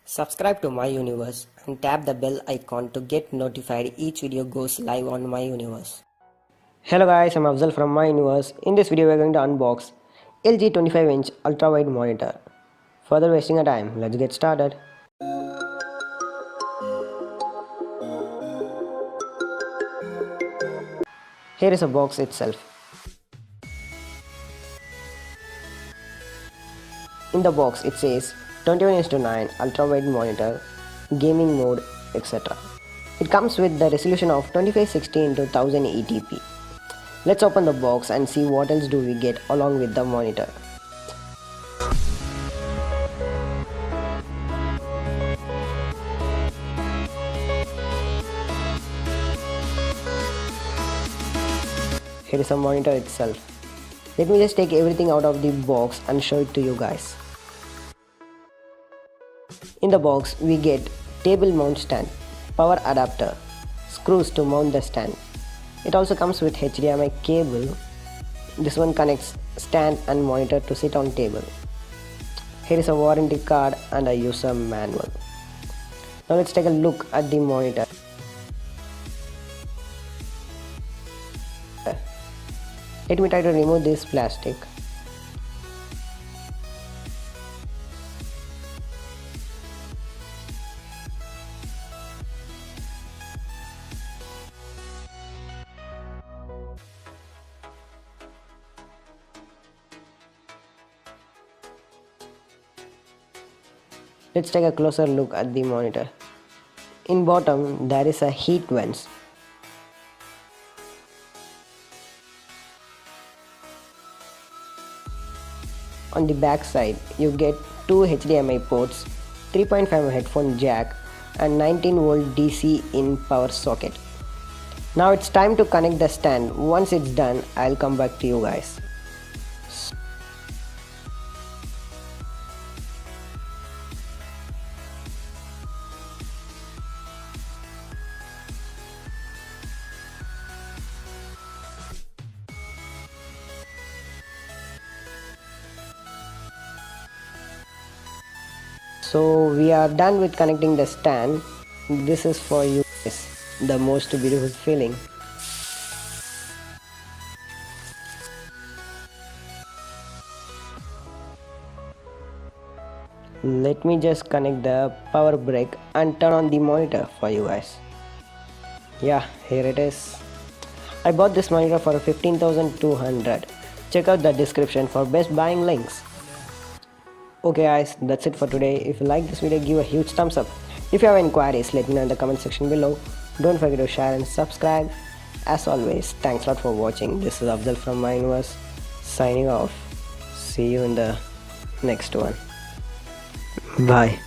Subscribe to my universe and tap the bell icon to get notified each video goes live on my universe. Hello guys, I'm Afzal from my universe. In this video we are going to unbox LG 25-inch ultra-wide monitor. Further wasting our time, let's get started. Here is a box itself. In the box it says 21:9 ultra-wide monitor, gaming mode, etc. It comes with the resolution of 2560x1080p. Let's open the box and see what else do we get along with the monitor. Here is the monitor itself. Let me just take everything out of the box and show it to you guys. In the box we get table mount stand, power adapter, screws to mount the stand. It also comes with HDMI cable. This one connects stand and monitor to sit on table. Here is a warranty card and a user manual. Now let's take a look at the monitor. Let me try to remove this plastic. Let's take a closer look at the monitor. In bottom there is a heat vents. On the back side you get two HDMI ports, 3.5 headphone jack and 19V DC in power socket. Now it's time to connect the stand. Once it's done I'll come back to you guys. So we are done with connecting the stand. This is for you guys, the most beautiful feeling. Let me just connect the power brick and turn on the monitor for you guys. Yeah, here it is. I bought this monitor for 15,200. Check out the description for best buying links. Okay guys, that's it for today. If you like this video, give a huge thumbs up. If you have inquiries, let me know in the comment section below. Don't forget to share and subscribe. As always, thanks a lot for watching. This is Afzal from my universe signing off. See you in the next one. Bye.